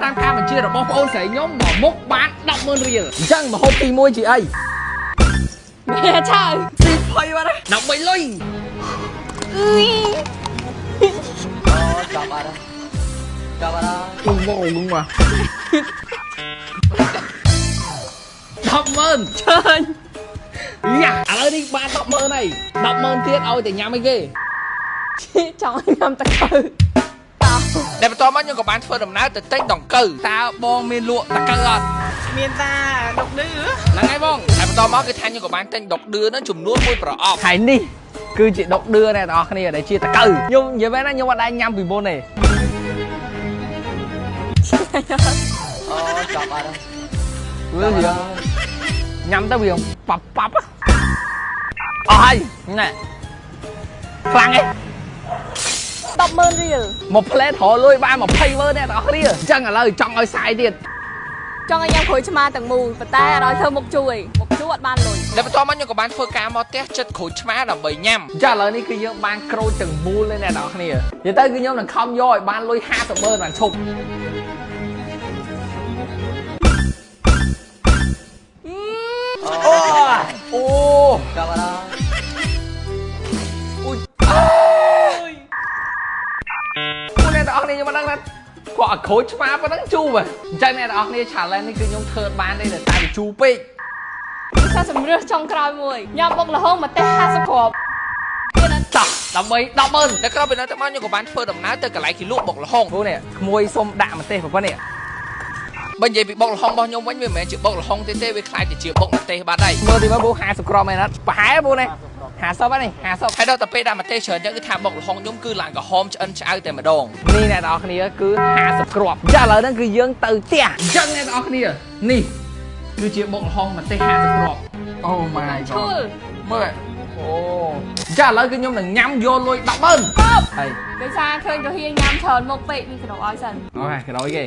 តាមការបញ្ជារបស់បងអូនស្រីខ្ញុំមកមុខបាន 100000 រៀលអញ្ចឹងមកហូបទី1ជាអីមែឆើទី20បាត់ដើម្បីលុយចាប់អត់អ៊ំមកងមក100000ច្រើនយ៉ាឥឡូវនេះបាន100000ហើយ100000ទៀតឲ្យតែញ៉ាំអីគេចង់ឲ្យញ៉ាំតកៅតែបន្តមកខ្ញុំក៏បានធ្វើដំណើរទៅទិញដង្កូវតើបងមានលក់តកៅអត់មានតាដុកឌឺហ្នឹងហើយបងតែបន្តមកគឺថាខ្ញុំក៏បានទិញដុកឌឺហ្នឹងចំនួន1ប្រអប់ហើយនេះគឺជាដុកឌឺអ្នកទាំងអស់គ្នាដែលជាតកៅខ្ញុំនិយាយមែនណាខ្ញុំអត់ដែរញ៉ាំពីមុនទេអូចាប់អត់វាញ៉ាំទៅវាប៉ាប់អស់ហើយណែខ្លាំងឯង100000 រៀលមួយផ្លែត្រលុយបាន200000អ្នកទាំងអស់គ្នាអញ្ចឹងឥឡូវចង់ឲ្យសាយទៀតចង់ឲ្យញ៉ាំក្រូចឆ្មាទាំងមូលប៉ុន្តែអត់ឲ្យធ្វើមុខជួយមុខជួអត់បានលុយតែបន្តមកខ្ញុំក៏បានធ្វើការមកផ្ទះចិត្តក្រូចឆ្មាដើម្បីញ៉ាំចាឥឡូវនេះគឺយើងបានក្រូចទាំងមូលទេអ្នកទាំងអស់គ្នានិយាយទៅគឺខ្ញុំនឹងខំយកឲ្យបានលុយ50000បានឈប់អូចាប់អត់អូយអ្នកទាំងអស់គ្នាខ្ញុំមិនដឹងថាគាត់ឲ្យក្រូចឆ្មាប៉ុណ្ណឹងជូរអញ្ចឹងអ្នកទាំងអស់គ្នា challenge នេះគឺខ្ញុំធ្វើបានទេតែវាជូរពេកថាសម្រាប់ចុងក្រោយមួយញ៉ាំបុកល្ហុងម្ទេស50គ្រាប់ទៀតអត់តោះដើម្បី100000តែក្រោយពីនោះទៅមកខ្ញុំក៏បានធ្វើដំណើរទៅកន្លែងគេលក់បុកល្ហុងព្រោះនេះក្មួយសុំដាក់ម្ទេសប៉ុណ្ណេះបើនិយាយពីបុកល្ហុងរបស់ខ្ញុំវិញវាមិនមែនជាបុកល្ហុងទេវាខ្លាយទៅជាបុកម្ទេសបាត់ហើយមើលទីមើល50គ្រាប់មែនអត់ប្រហែលពូនេះ50ហ្នឹង50ហើយដល់តែពេលដាក់ម្ទេសច្រើនចឹងគឺថាបុកល្ហុងខ្ញុំគឺឡើងក្រហមឆ្អិនឆ្អៅតែម្ដងនេះអ្នកនរគ្នាគឺ50គ្រាប់ចាឥឡូវហ្នឹងគឺយើងទៅផ្ទះអញ្ចឹងអ្នកនរគ្នានេះគឺជាបុកល្ហុងម្ទេស50គ្រាប់អូ my god មើលអូចាឥឡូវគឺខ្ញុំនឹងញ៉ាំយកលុយ100000ហើយដោយសារឃើញរហៀងញ៉ាំច្រើនមុខពេកនេះក្រោយឲ្យសិនអូខេក្រោយគេ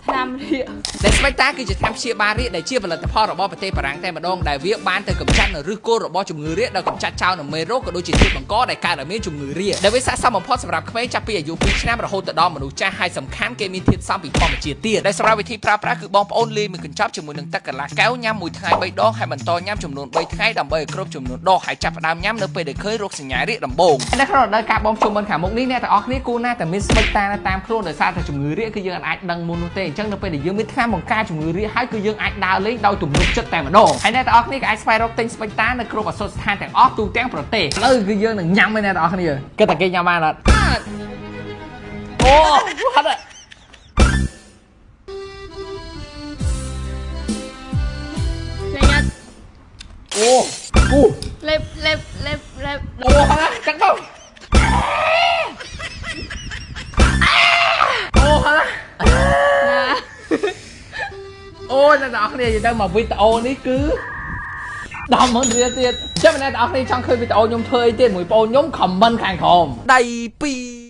ថ្នាំរាគដែលស្បែកតាគឺជាថ្នាំព្យាបាលរាគដែលជាផលិតផលរបស់ប្រទេសបារាំងតែម្ដងដែលវាបានទៅកម្ចាត់នៅឫសគល់របស់ជំងឺរាគដែលកម្ចាត់ចោលនៅមេរោគក៏ដូចជាធាតុបង្កដែលកើតឲ្យមានជំងឺរាគដែលវាស័ក្តិសមបំផុតសម្រាប់ក្មេងចាប់ពីអាយុ2ឆ្នាំរហូតដល់មនុស្សចាស់ហើយសំខាន់គេមានធាតុផ្សំពីធម្មជាតិទៀតដែលសម្រាប់វិធីប្រើប្រាស់គឺបងប្អូនលាយមួយកញ្ចប់ជាមួយនឹងទឹកកន្លះកែវញ៉ាំមួយថ្ងៃ3ដងហើយបន្តញ៉ាំចំនួន3ថ្ងៃដើម្បីឲ្យគ្រប់ចំនួនដងហើយចាប់ផ្ដើមញ៉ាំនៅពេលដែលឃើញរោគសញ្ញារាគដំបូងនៅក្នុងរដូវកាលបងជុំមុនខាងមុខនេះអ្នកទាំងអស់គ្នាគួរណាតែមានស្បែកតាតាមខ្លួនដោយសារតែជំងឺរាគគឺយើងអាចដឹងមុននោះទេអញ្ចឹងនៅពេលដែលយើងមានថ្នាំបង្ការជំងឺរាគហើយគឺយើងអាចដើរលេងដោយទំនុកចិត្តតែម្ដងហើយអ្នកទាំងអស់គ្នាក៏អាចស្វែងរកទិញស្បែកតានៅគ្រប់អសោស្ថានទាំងអស់ទូទាំងប្រទេសឥឡូវគឺយើងនឹងញ៉ាំហើយអ្នកទាំងអស់គ្នាគិតតែគេញ៉ាំបានអត់អូហត់អូលេបអូហ្នឹងចឹងទៅអូហ្នឹងអូអ្នកទាំងអស់គ្នានិយាយទៅមកវីដេអូនេះគឺ100000 រៀលទៀតចាំអ្នកទាំងអស់គ្នាចង់ឃើញវីដេអូខ្ញុំធ្វើអីទៀតមួយបងខ្ញុំ comment ខាងក្រោមដៃ2